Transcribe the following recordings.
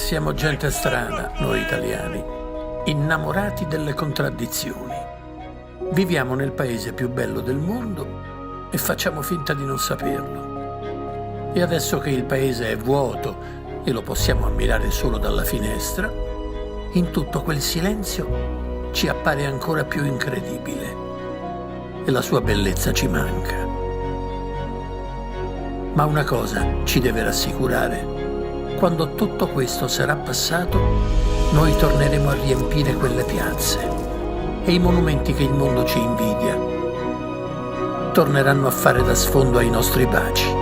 Siamo gente strana, noi italiani, innamorati delle contraddizioni. Viviamo nel paese più bello del mondo e facciamo finta di non saperlo. E adesso che il paese è vuoto e lo possiamo ammirare solo dalla finestra, in tutto quel silenzio ci appare ancora più incredibile e la sua bellezza ci manca. Ma una cosa ci deve rassicurare: quando tutto questo sarà passato, noi torneremo a riempire quelle piazze e i monumenti che il mondo ci invidia torneranno a fare da sfondo ai nostri baci.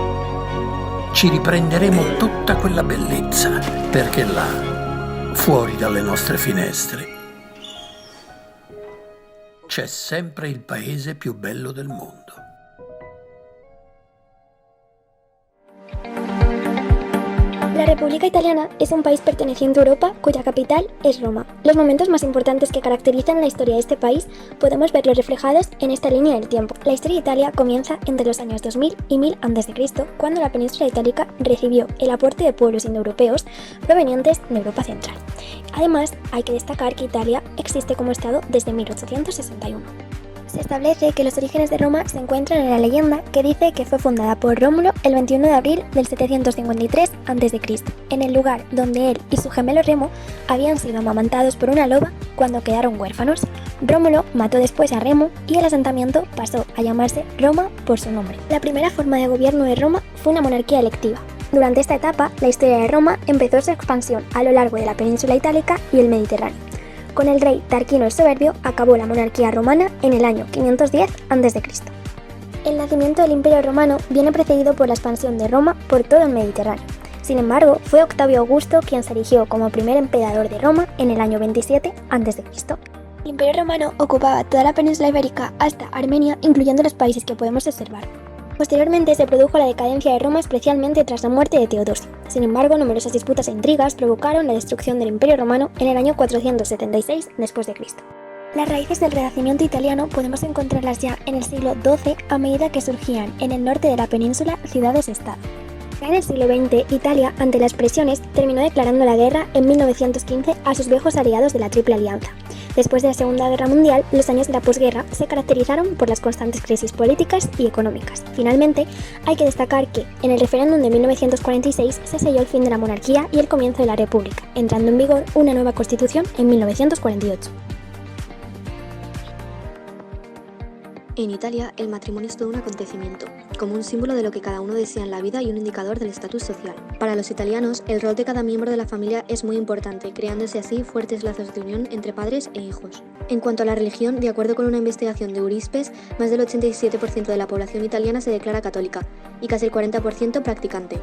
Ci riprenderemo tutta quella bellezza, perché là, fuori dalle nostre finestre, c'è sempre il paese più bello del mondo. La República Italiana es un país perteneciente a Europa cuya capital es Roma. Los momentos más importantes que caracterizan la historia de este país podemos verlos reflejados en esta línea del tiempo. La historia de Italia comienza entre los años 2000 y 1000 a.C., cuando la península itálica recibió el aporte de pueblos indoeuropeos provenientes de Europa Central. Además, hay que destacar que Italia existe como Estado desde 1861. Se establece que los orígenes de Roma se encuentran en la leyenda que dice que fue fundada por Rómulo el 21 de abril del 753 a.C., en el lugar donde él y su gemelo Remo habían sido amamantados por una loba cuando quedaron huérfanos. Rómulo mató después a Remo y el asentamiento pasó a llamarse Roma por su nombre. La primera forma de gobierno de Roma fue una monarquía electiva. Durante esta etapa, la historia de Roma empezó su expansión a lo largo de la península itálica y el Mediterráneo. Con el rey Tarquino el Soberbio acabó la monarquía romana en el año 510 a.C. El nacimiento del Imperio Romano viene precedido por la expansión de Roma por todo el Mediterráneo. Sin embargo, fue Octavio Augusto quien se erigió como primer emperador de Roma en el año 27 a.C. El Imperio Romano ocupaba toda la península ibérica hasta Armenia, incluyendo los países que podemos observar. Posteriormente se produjo la decadencia de Roma, especialmente tras la muerte de Teodosio. Sin embargo, numerosas disputas e intrigas provocaron la destrucción del Imperio Romano en el año 476 después de Cristo. Las raíces del Renacimiento italiano podemos encontrarlas ya en el siglo XII a medida que surgían en el norte de la península ciudades-estado. Ya en el siglo XX, Italia, ante las presiones, terminó declarando la guerra en 1915 a sus viejos aliados de la Triple Alianza. Después de la Segunda Guerra Mundial, los años de la posguerra se caracterizaron por las constantes crisis políticas y económicas. Finalmente, hay que destacar que, en el referéndum de 1946, se selló el fin de la monarquía y el comienzo de la República, entrando en vigor una nueva constitución en 1948. En Italia, el matrimonio es todo un acontecimiento, como un símbolo de lo que cada uno desea en la vida y un indicador del estatus social. Para los italianos, el rol de cada miembro de la familia es muy importante, creándose así fuertes lazos de unión entre padres e hijos. En cuanto a la religión, de acuerdo con una investigación de Eurispes, más del 87% de la población italiana se declara católica, y casi el 40% practicante.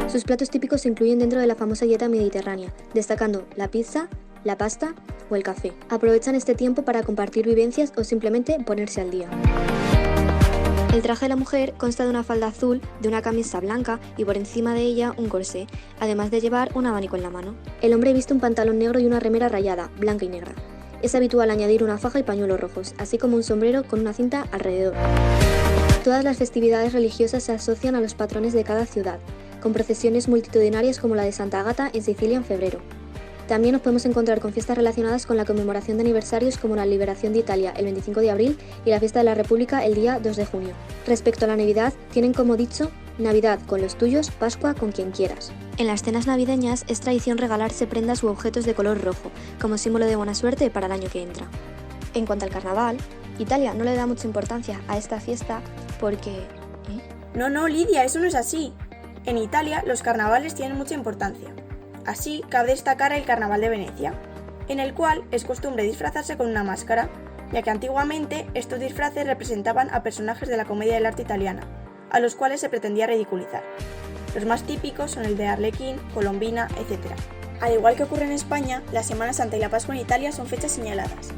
Sus platos típicos se incluyen dentro de la famosa dieta mediterránea, destacando la pizza, la pasta o el café. Aprovechan este tiempo para compartir vivencias o simplemente ponerse al día. El traje de la mujer consta de una falda azul, de una camisa blanca y por encima de ella un corsé, además de llevar un abanico en la mano. El hombre viste un pantalón negro y una remera rayada, blanca y negra. Es habitual añadir una faja y pañuelos rojos, así como un sombrero con una cinta alrededor. Todas las festividades religiosas se asocian a los patrones de cada ciudad, con procesiones multitudinarias como la de Santa Agata en Sicilia en febrero. También nos podemos encontrar con fiestas relacionadas con la conmemoración de aniversarios como la liberación de Italia el 25 de abril y la fiesta de la República el día 2 de junio. Respecto a la Navidad, tienen como dicho, Navidad con los tuyos, Pascua con quien quieras. En las cenas navideñas es tradición regalarse prendas u objetos de color rojo, como símbolo de buena suerte para el año que entra. En cuanto al carnaval, Italia no le da mucha importancia a esta fiesta porque... No, Lidia, eso no es así. En Italia los carnavales tienen mucha importancia. Así, cabe destacar el Carnaval de Venecia, en el cual es costumbre disfrazarse con una máscara, ya que antiguamente estos disfraces representaban a personajes de la comedia del arte italiana, a los cuales se pretendía ridiculizar. Los más típicos son el de Arlequín, Colombina, etc. Al igual que ocurre en España, la Semana Santa y la Pascua en Italia son fechas señaladas.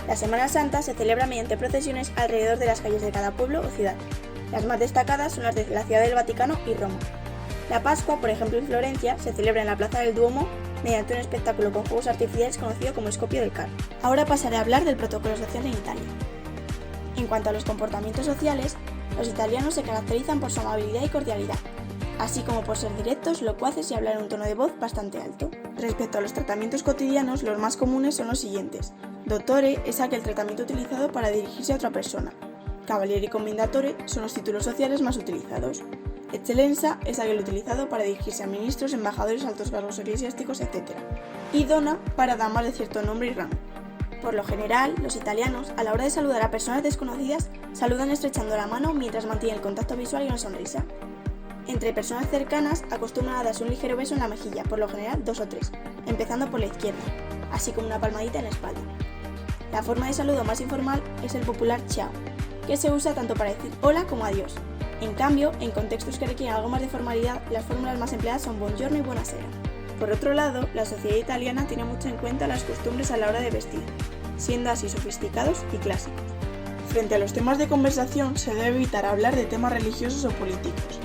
La Semana Santa se celebra mediante procesiones alrededor de las calles de cada pueblo o ciudad. Las más destacadas son las de la Ciudad del Vaticano y Roma. La Pascua, por ejemplo en Florencia, se celebra en la Plaza del Duomo mediante un espectáculo con fuegos artificiales conocido como Escopio del Carro. Ahora pasaré a hablar del protocolo social en Italia. En cuanto a los comportamientos sociales, los italianos se caracterizan por su amabilidad y cordialidad. así como por ser directos, locuaces y hablar en un tono de voz bastante alto. Respecto a los tratamientos cotidianos, los más comunes son los siguientes. Dottore es aquel tratamiento utilizado para dirigirse a otra persona. Cavaliere y Commendatore son los títulos sociales más utilizados. Eccellenza es aquel utilizado para dirigirse a ministros, embajadores, altos cargos eclesiásticos, etc. Y Donna para damas de cierto nombre y rango. Por lo general, los italianos, a la hora de saludar a personas desconocidas, saludan estrechando la mano mientras mantienen el contacto visual y una sonrisa. Entre personas cercanas, acostumbran a darse un ligero beso en la mejilla, por lo general 2 o 3, empezando por la izquierda, así como una palmadita en la espalda. La forma de saludo más informal es el popular ciao, que se usa tanto para decir hola como adiós. En cambio, en contextos que requieren algo más de formalidad, las fórmulas más empleadas son buongiorno y buonasera. Por otro lado, la sociedad italiana tiene mucho en cuenta las costumbres a la hora de vestir, siendo así sofisticados y clásicos. Frente a los temas de conversación, se debe evitar hablar de temas religiosos o políticos.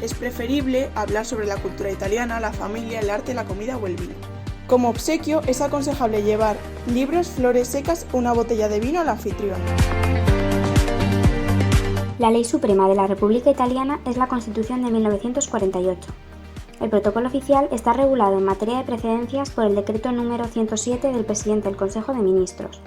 Es preferible hablar sobre la cultura italiana, la familia, el arte, la comida o el vino. Como obsequio, es aconsejable llevar libros, flores secas o una botella de vino al anfitrión. La ley suprema de la República Italiana es la Constitución de 1948. El protocolo oficial está regulado en materia de precedencias por el decreto número 107 del presidente del Consejo de Ministros.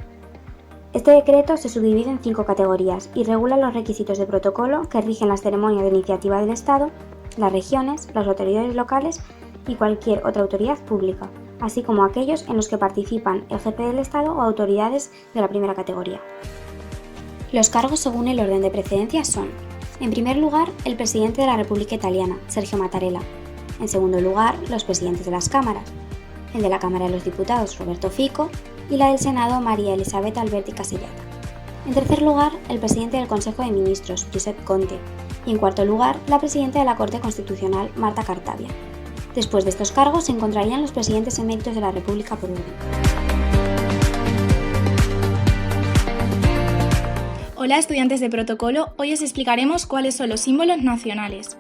Este decreto se subdivide en 5 categorías y regula los requisitos de protocolo que rigen las ceremonias de iniciativa del Estado, las regiones, las autoridades locales y cualquier otra autoridad pública, así como aquellos en los que participan el jefe del Estado o autoridades de la primera categoría. Los cargos según el orden de precedencia son, en primer lugar, el presidente de la República Italiana, Sergio Mattarella; en segundo lugar, los presidentes de las cámaras, el de la Cámara de los Diputados, Roberto Fico, y la del Senado, María Elisabetta Alberti Casellati. En tercer lugar, el presidente del Consejo de Ministros, Giuseppe Conte, y en cuarto lugar, la presidenta de la Corte Constitucional, Marta Cartabia. Después de estos cargos se encontrarían los presidentes eméritos de la República por orden. Hola estudiantes de protocolo, hoy os explicaremos cuáles son los símbolos nacionales.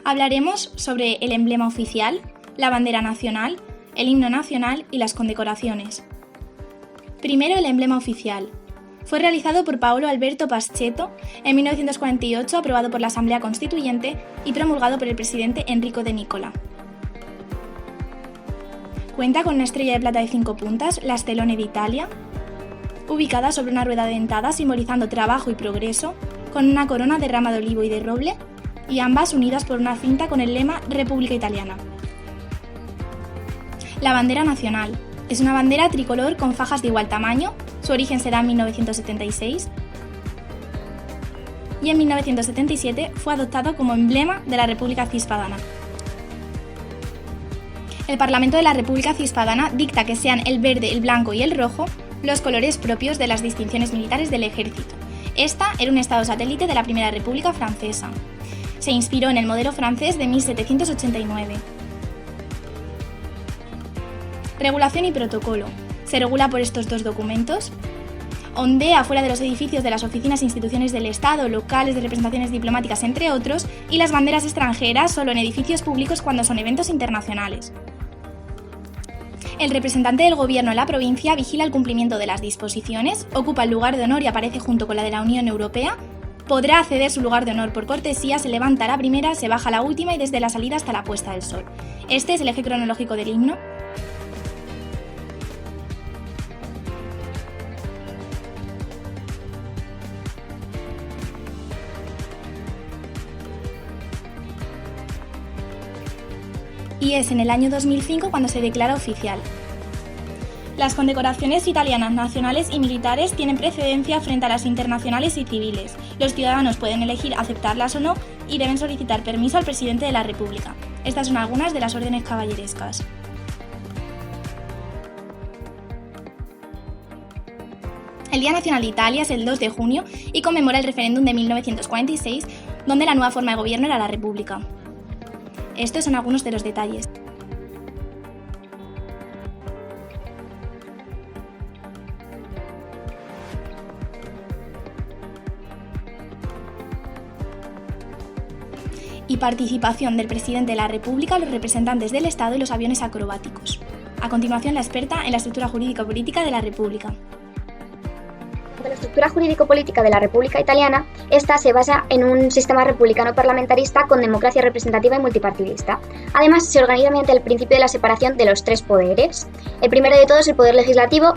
Hablaremos sobre el emblema oficial, la bandera nacional, el himno nacional y las condecoraciones. Primero, el emblema oficial. Fue realizado por Paolo Alberto Pascheto en 1948, aprobado por la Asamblea Constituyente y promulgado por el presidente Enrico De Nicola. Cuenta con una estrella de plata de 5 puntas, la Stellone d'Italia, ubicada sobre una rueda dentada simbolizando trabajo y progreso, con una corona de rama de olivo y de roble, y ambas unidas por una cinta con el lema República Italiana. La bandera nacional. Es una bandera tricolor con fajas de igual tamaño, su origen se da en 1976, y en 1977 fue adoptado como emblema de la República Cispadana. El Parlamento de la República Cispadana dicta que sean el verde, el blanco y el rojo los colores propios de las distinciones militares del ejército. Esta era un estado satélite de la Primera República Francesa. Se inspiró en el modelo francés de 1789. Regulación y protocolo. Se regula por estos 2 documentos. Ondea fuera de los edificios de las oficinas e instituciones del Estado, locales de representaciones diplomáticas, entre otros, y las banderas extranjeras solo en edificios públicos cuando son eventos internacionales. El representante del gobierno en la provincia vigila el cumplimiento de las disposiciones, ocupa el lugar de honor y aparece junto con la de la Unión Europea, podrá acceder su lugar de honor por cortesía, se levanta a la primera, se baja a la última y desde la salida hasta la puesta del sol. Este es el eje cronológico del himno. Y es en el año 2005 cuando se declara oficial. Las condecoraciones italianas nacionales y militares tienen precedencia frente a las internacionales y civiles. Los ciudadanos pueden elegir aceptarlas o no y deben solicitar permiso al presidente de la República. Estas son algunas de las órdenes caballerescas. El Día Nacional de Italia es el 2 de junio y conmemora el referéndum de 1946, donde la nueva forma de gobierno era la República. Estos son algunos de los detalles. Y participación del presidente de la República, los representantes del Estado y los aviones acrobáticos. A continuación, la experta en la estructura jurídico-política de la República. La estructura jurídico-política de la República Italiana, esta se basa en un sistema republicano parlamentarista con democracia representativa y multipartidista. Además, se organiza mediante el principio de la separación de los tres poderes. El primero de todos es el poder legislativo,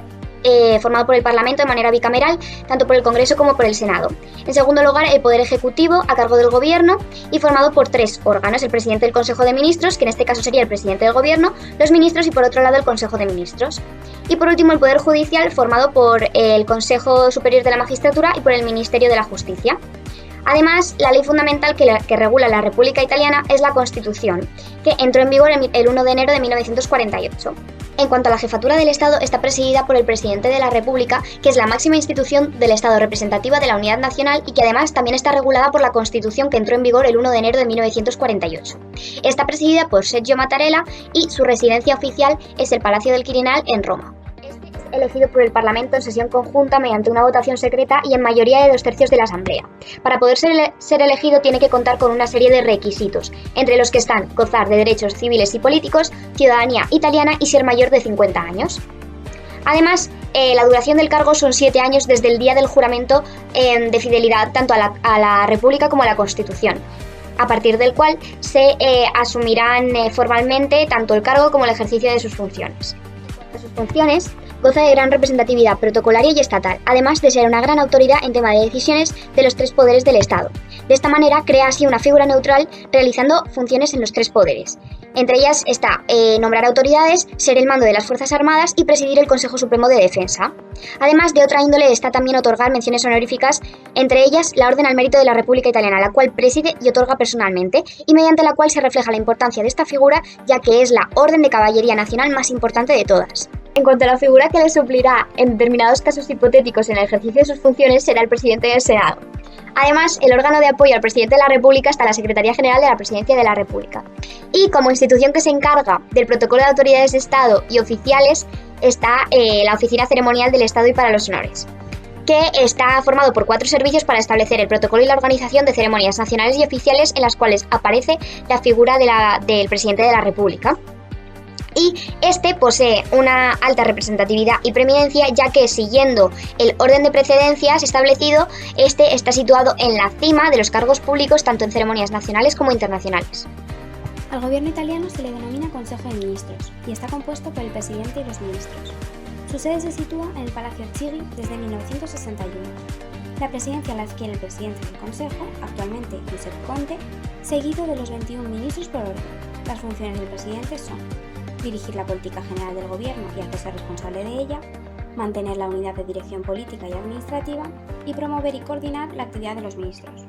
formado por el Parlamento de manera bicameral, tanto por el Congreso como por el Senado. En segundo lugar, el Poder Ejecutivo, a cargo del Gobierno, y formado por tres órganos: el Presidente del Consejo de Ministros, que en este caso sería el Presidente del Gobierno, los ministros y por otro lado el Consejo de Ministros. Y por último, el Poder Judicial, formado por el Consejo Superior de la Magistratura y por el Ministerio de la Justicia. Además, la ley fundamental que regula la República Italiana es la Constitución, que entró en vigor el 1 de enero de 1948. En cuanto a la jefatura del Estado, está presidida por el Presidente de la República, que es la máxima institución del Estado representativa de la unidad nacional y que además también está regulada por la Constitución que entró en vigor el 1 de enero de 1948. Está presidida por Sergio Mattarella y su residencia oficial es el Palacio del Quirinal en Roma. Elegido por el Parlamento en sesión conjunta mediante una votación secreta y en mayoría de 2/3 de la Asamblea. Para poder ser elegido tiene que contar con una serie de requisitos, entre los que están gozar de derechos civiles y políticos, ciudadanía italiana y ser mayor de 50 años. Además, la duración del cargo son 7 años desde el día del juramento de fidelidad tanto a la República como a la Constitución, a partir del cual se asumirán formalmente tanto el cargo como el ejercicio de sus funciones. Sus funciones goza de gran representatividad protocolaria y estatal, además de ser una gran autoridad en tema de decisiones de los tres poderes del Estado. De esta manera crea así una figura neutral realizando funciones en los tres poderes. Entre ellas está nombrar autoridades, ser el mando de las Fuerzas Armadas y presidir el Consejo Supremo de Defensa. Además, de otra índole está también otorgar menciones honoríficas, entre ellas la Orden al Mérito de la República Italiana, la cual preside y otorga personalmente, y mediante la cual se refleja la importancia de esta figura, ya que es la Orden de Caballería Nacional más importante de todas. En cuanto a la figura que le suplirá en determinados casos hipotéticos en el ejercicio de sus funciones, será el Presidente del Senado. Además, el órgano de apoyo al Presidente de la República está la Secretaría General de la Presidencia de la República. Y como institución que se encarga del protocolo de autoridades de Estado y oficiales está la Oficina Ceremonial del Estado y para los Honores, que está formado por 4 servicios para establecer el protocolo y la organización de ceremonias nacionales y oficiales en las cuales aparece la figura del Presidente de la República. Y este posee una alta representatividad y preeminencia, ya que siguiendo el orden de precedencias establecido, este está situado en la cima de los cargos públicos tanto en ceremonias nacionales como internacionales. Al gobierno italiano se le denomina Consejo de Ministros y está compuesto por el presidente y los ministros. Su sede se sitúa en el Palacio Chigi desde 1961. La presidencia la adquiere el presidente del Consejo, actualmente Giuseppe Conte, seguido de los 21 ministros por orden. Las funciones del presidente son dirigir la política general del gobierno y hacerse responsable de ella, mantener la unidad de dirección política y administrativa y promover y coordinar la actividad de los ministros.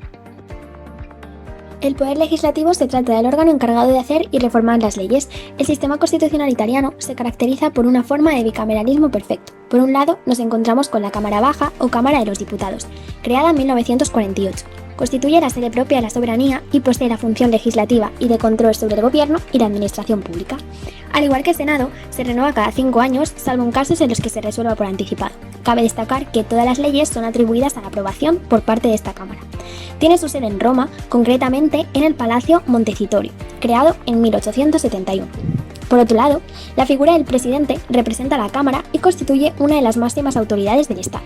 El poder legislativo se trata del órgano encargado de hacer y reformar las leyes. El sistema constitucional italiano se caracteriza por una forma de bicameralismo perfecto. Por un lado, nos encontramos con la Cámara Baja o Cámara de los Diputados, creada en 1948. Constituye la sede propia de la soberanía y posee la función legislativa y de control sobre el gobierno y la administración pública. Al igual que el Senado, se renueva cada 5 años, salvo en casos en los que se resuelva por anticipado. Cabe destacar que todas las leyes son atribuidas a la aprobación por parte de esta Cámara. Tiene su sede en Roma, concretamente en el Palacio Montecitorio, creado en 1871. Por otro lado, la figura del presidente representa a la Cámara y constituye una de las máximas autoridades del Estado.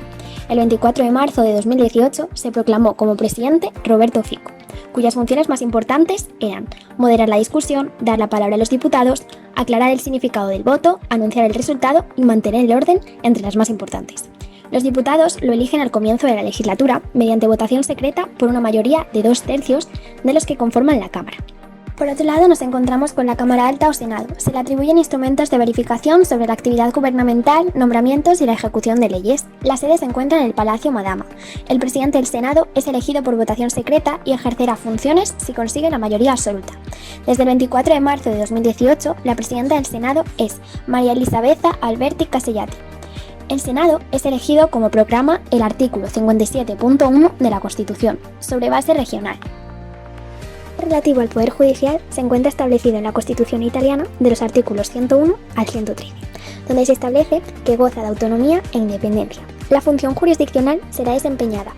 El 24 de marzo de 2018 se proclamó como presidente Roberto Fico, cuyas funciones más importantes eran moderar la discusión, dar la palabra a los diputados, aclarar el significado del voto, anunciar el resultado y mantener el orden entre las más importantes. Los diputados lo eligen al comienzo de la legislatura mediante votación secreta por una mayoría de 2/3 de los que conforman la Cámara. Por otro lado, nos encontramos con la Cámara Alta o Senado. Se le atribuyen instrumentos de verificación sobre la actividad gubernamental, nombramientos y la ejecución de leyes. La sede se encuentra en el Palacio Madama. El presidente del Senado es elegido por votación secreta y ejercerá funciones si consigue la mayoría absoluta. Desde el 24 de marzo de 2018, la presidenta del Senado es María Elisabetta Alberti Casellati. El Senado es elegido como proclama el artículo 57.1 de la Constitución, sobre base regional. Relativo al Poder Judicial se encuentra establecido en la Constitución italiana de los artículos 101 al 113, donde se establece que goza de autonomía e independencia. La función jurisdiccional será desempeñada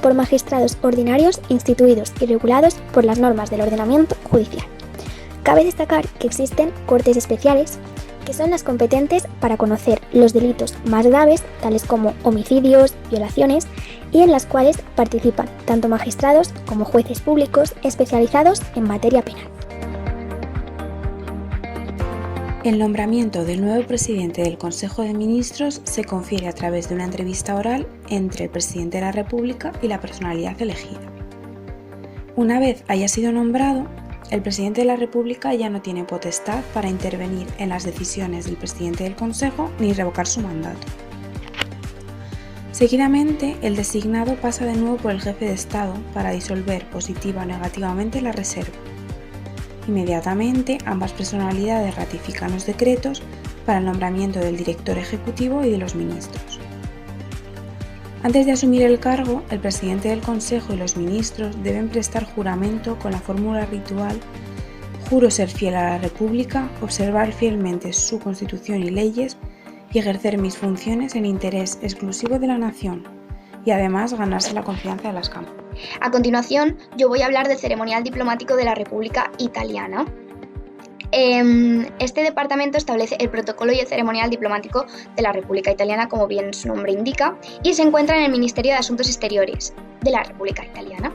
por magistrados ordinarios instituidos y regulados por las normas del ordenamiento judicial. Cabe destacar que existen cortes especiales que son las competentes para conocer los delitos más graves, tales como homicidios, violaciones, y en las cuales participan tanto magistrados como jueces públicos especializados en materia penal. El nombramiento del nuevo presidente del Consejo de Ministros se confiere a través de una entrevista oral entre el presidente de la República y la personalidad elegida. Una vez haya sido nombrado, el presidente de la República ya no tiene potestad para intervenir en las decisiones del presidente del Consejo ni revocar su mandato. Seguidamente, el designado pasa de nuevo por el jefe de Estado para disolver positiva o negativamente la reserva. Inmediatamente, ambas personalidades ratifican los decretos para el nombramiento del director ejecutivo y de los ministros. Antes de asumir el cargo, el presidente del Consejo y los ministros deben prestar juramento con la fórmula ritual: juro ser fiel a la República, observar fielmente su Constitución y leyes y ejercer mis funciones en interés exclusivo de la nación, y además ganarse la confianza de las cámaras. A continuación, yo voy a hablar del ceremonial diplomático de la República Italiana. Este departamento establece el protocolo y el ceremonial diplomático de la República Italiana, como bien su nombre indica, y se encuentra en el Ministerio de Asuntos Exteriores de la República Italiana.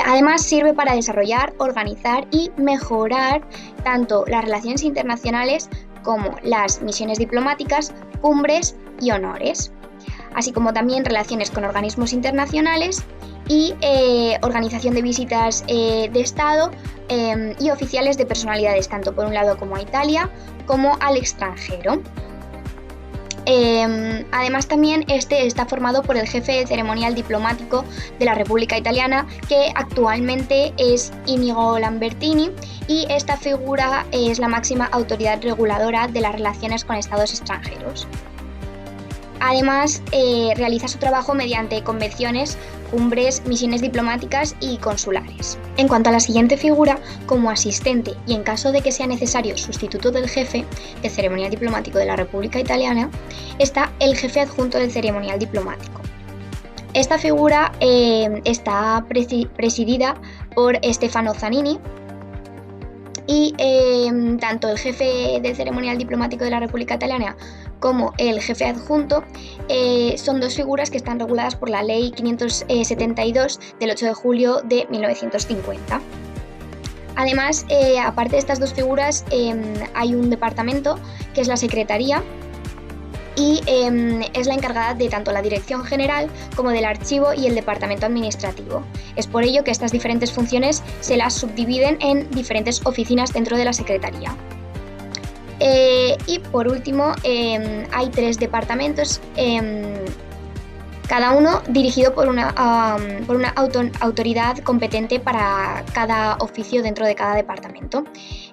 Además, sirve para desarrollar, organizar y mejorar tanto las relaciones internacionales como las misiones diplomáticas, cumbres y honores, así como también relaciones con organismos internacionales y organización de visitas de Estado y oficiales de personalidades, tanto por un lado como a Italia como al extranjero. Además, también este está formado por el jefe de ceremonial diplomático de la República Italiana, que actualmente es Inigo Lambertini, y esta figura es la máxima autoridad reguladora de las relaciones con estados extranjeros. Además, realiza su trabajo mediante convenciones, cumbres, misiones diplomáticas y consulares. En cuanto a la siguiente figura, como asistente y en caso de que sea necesario sustituto del jefe del ceremonial diplomático de la República Italiana, está el jefe adjunto del ceremonial diplomático. Esta figura está presidida por Stefano Zanini, y tanto el jefe del ceremonial diplomático de la República Italiana como el jefe adjunto son dos figuras que están reguladas por la Ley 572 del 8 de julio de 1950. Además, aparte de estas dos figuras, hay un departamento que es la Secretaría, y es la encargada de tanto la dirección general como del archivo y el departamento administrativo. Es por ello que estas diferentes funciones se las subdividen en diferentes oficinas dentro de la Secretaría. Y por último, hay tres departamentos, cada uno dirigido por una autoridad competente para cada oficio dentro de cada departamento.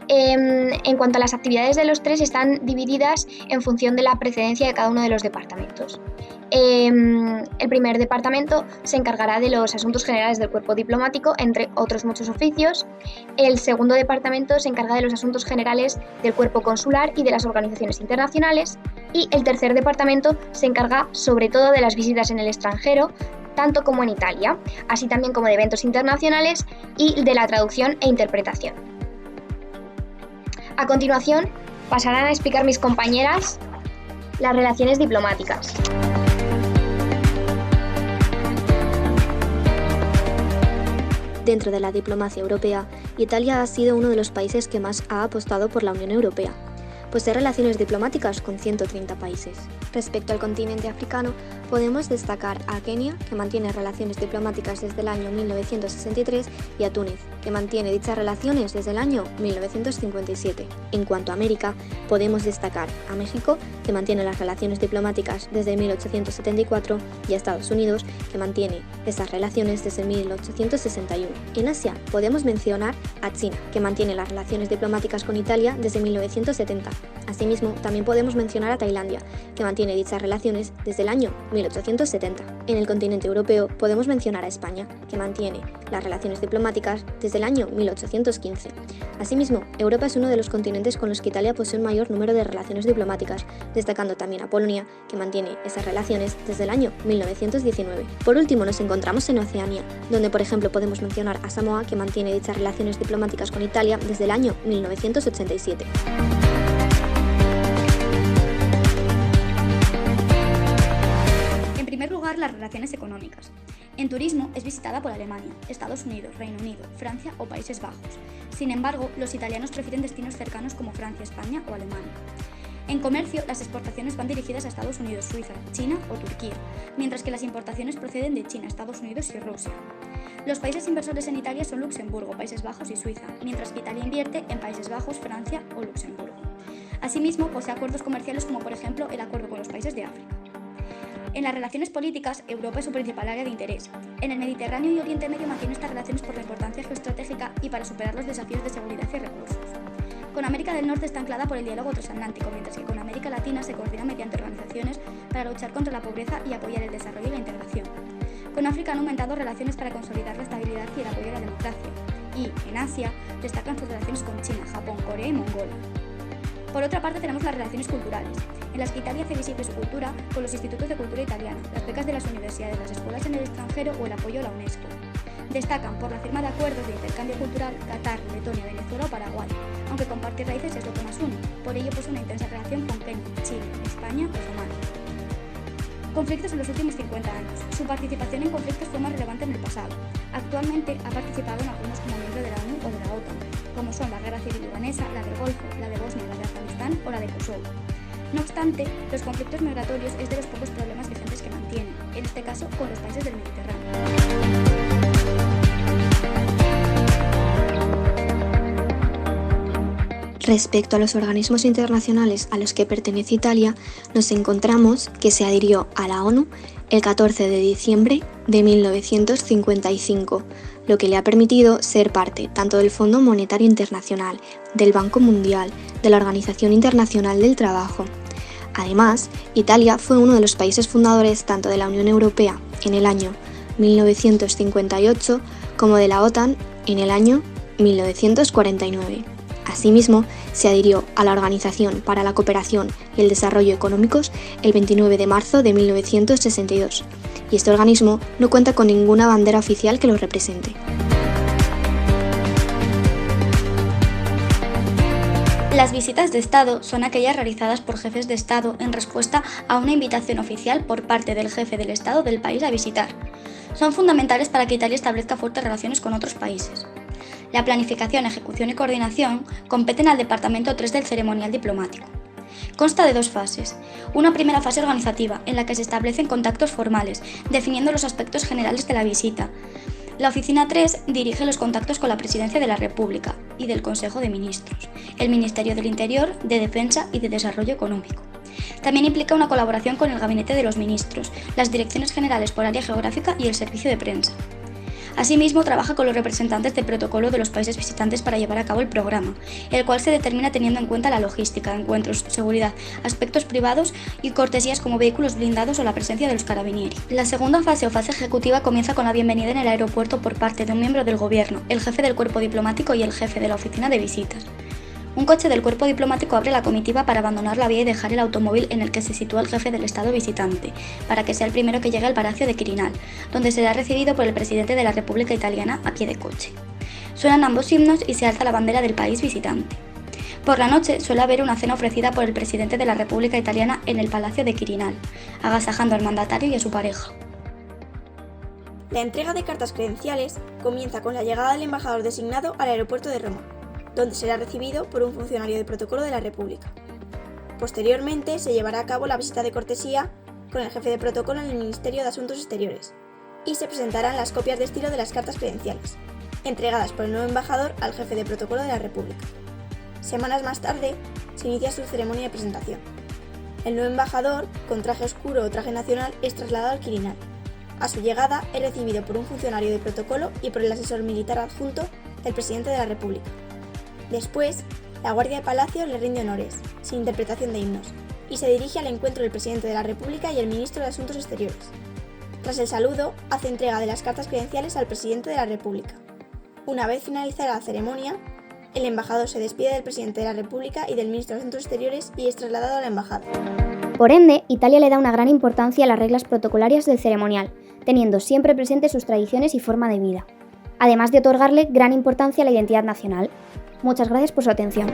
En cuanto a las actividades de los tres, están divididas en función de la precedencia de cada uno de los departamentos. El primer departamento se encargará de los asuntos generales del cuerpo diplomático, entre otros muchos oficios. El segundo departamento se encarga de los asuntos generales del cuerpo consular y de las organizaciones internacionales. Y el tercer departamento se encarga sobre todo de las visitas en el extranjero, tanto como en Italia, así también como de eventos internacionales y de la traducción e interpretación. A continuación, pasarán a explicar mis compañeras las relaciones diplomáticas. Dentro de la diplomacia europea, Italia ha sido uno de los países que más ha apostado por la Unión Europea. Posee relaciones diplomáticas con 130 países. Respecto al continente africano, podemos destacar a Kenia, que mantiene relaciones diplomáticas desde el año 1963, y a Túnez, que mantiene dichas relaciones desde el año 1957. En cuanto a América, podemos destacar a México, que mantiene las relaciones diplomáticas desde 1874, y a Estados Unidos, que mantiene esas relaciones desde 1861. En Asia, podemos mencionar a China, que mantiene las relaciones diplomáticas con Italia desde 1970. Asimismo, también podemos mencionar a Tailandia, que mantiene dichas relaciones desde el año 1870. En el continente europeo podemos mencionar a España, que mantiene las relaciones diplomáticas desde el año 1815. Asimismo, Europa es uno de los continentes con los que Italia posee un mayor número de relaciones diplomáticas, destacando también a Polonia, que mantiene esas relaciones desde el año 1919. Por último, nos encontramos en Oceanía, donde por ejemplo podemos mencionar a Samoa, que mantiene dichas relaciones diplomáticas con Italia desde el año 1987. relaciones económicas. En turismo es visitada por Alemania, Estados Unidos, Reino Unido, Francia o Países Bajos. Sin embargo, los italianos prefieren destinos cercanos como Francia, España o Alemania. En comercio, las exportaciones van dirigidas a Estados Unidos, Suiza, China o Turquía, mientras que las importaciones proceden de China, Estados Unidos y Rusia. Los países inversores en Italia son Luxemburgo, Países Bajos y Suiza, mientras que Italia invierte en Países Bajos, Francia o Luxemburgo. Asimismo, posee acuerdos comerciales como por ejemplo el acuerdo con los países de África. En las relaciones políticas, Europa es su principal área de interés. En el Mediterráneo y Oriente Medio mantiene estas relaciones por la importancia geoestratégica y para superar los desafíos de seguridad y recursos. Con América del Norte está anclada por el diálogo transatlántico, mientras que con América Latina se coordina mediante organizaciones para luchar contra la pobreza y apoyar el desarrollo y la integración. Con África han aumentado relaciones para consolidar la estabilidad y el apoyo a la democracia. Y, en Asia, destacan sus relaciones con China, Japón, Corea y Mongolia. Por otra parte, tenemos las relaciones culturales, en las que Italia hace visible su cultura con los institutos de cultura italiana, las becas de las universidades, las escuelas en el extranjero o el apoyo a la UNESCO. Destacan por la firma de acuerdos de intercambio cultural Qatar, Letonia, Venezuela o Paraguay, aunque compartir raíces es lo que más une, por ello posee una intensa relación con Kenia, Chile, España o Somalia. Conflictos en los últimos 50 años. Su participación en conflictos fue más relevante en el pasado. Actualmente ha participado en algunos como miembro de la ONU o de la OTAN, como son la Guerra Civil Libanesa, la del Golfo, la de Bosnia, la de Afganistán o la de Kosovo. No obstante, los conflictos migratorios es de los pocos problemas vigentes que mantiene, en este caso con los países del Mediterráneo. Respecto a los organismos internacionales a los que pertenece Italia, nos encontramos que se adhirió a la ONU el 14 de diciembre de 1955, lo que le ha permitido ser parte tanto del Fondo Monetario Internacional, del Banco Mundial, de la Organización Internacional del Trabajo. Además, Italia fue uno de los países fundadores tanto de la Unión Europea en el año 1958 como de la OTAN en el año 1949. Asimismo, se adhirió a la Organización para la Cooperación y el Desarrollo Económicos el 29 de marzo de 1962, y este organismo no cuenta con ninguna bandera oficial que lo represente. Las visitas de Estado son aquellas realizadas por jefes de Estado en respuesta a una invitación oficial por parte del jefe del Estado del país a visitar. Son fundamentales para que Italia establezca fuertes relaciones con otros países. La planificación, ejecución y coordinación competen al Departamento 3 del ceremonial diplomático. Consta de dos fases. Una primera fase organizativa, en la que se establecen contactos formales, definiendo los aspectos generales de la visita. La Oficina 3 dirige los contactos con la Presidencia de la República y del Consejo de Ministros, el Ministerio del Interior, de Defensa y de Desarrollo Económico. También implica una colaboración con el Gabinete de los Ministros, las Direcciones Generales por Área Geográfica y el Servicio de Prensa. Asimismo, trabaja con los representantes de protocolo de los países visitantes para llevar a cabo el programa, el cual se determina teniendo en cuenta la logística, encuentros, seguridad, aspectos privados y cortesías como vehículos blindados o la presencia de los carabinieri. La segunda fase o fase ejecutiva comienza con la bienvenida en el aeropuerto por parte de un miembro del gobierno, el jefe del cuerpo diplomático y el jefe de la oficina de visitas. Un coche del cuerpo diplomático abre la comitiva para abandonar la vía y dejar el automóvil en el que se sitúa el jefe del Estado visitante, para que sea el primero que llegue al Palacio de Quirinal, donde será recibido por el presidente de la República Italiana a pie de coche. Suenan ambos himnos y se alza la bandera del país visitante. Por la noche suele haber una cena ofrecida por el presidente de la República Italiana en el Palacio de Quirinal, agasajando al mandatario y a su pareja. La entrega de cartas credenciales comienza con la llegada del embajador designado al aeropuerto de Roma, donde será recibido por un funcionario de protocolo de la República. Posteriormente se llevará a cabo la visita de cortesía con el jefe de protocolo en el Ministerio de Asuntos Exteriores y se presentarán las copias de estilo de las cartas credenciales, entregadas por el nuevo embajador al jefe de protocolo de la República. Semanas más tarde se inicia su ceremonia de presentación. El nuevo embajador, con traje oscuro o traje nacional, es trasladado al Quirinal. A su llegada es recibido por un funcionario de protocolo y por el asesor militar adjunto del presidente de la República. Después, la Guardia de Palacio le rinde honores, sin interpretación de himnos, y se dirige al encuentro del presidente de la República y el ministro de Asuntos Exteriores. Tras el saludo, hace entrega de las cartas credenciales al presidente de la República. Una vez finalizada la ceremonia, el embajador se despide del presidente de la República y del ministro de Asuntos Exteriores y es trasladado a la embajada. Por ende, Italia le da una gran importancia a las reglas protocolarias del ceremonial, teniendo siempre presentes sus tradiciones y forma de vida, además de otorgarle gran importancia a la identidad nacional. Muchas gracias por su atención.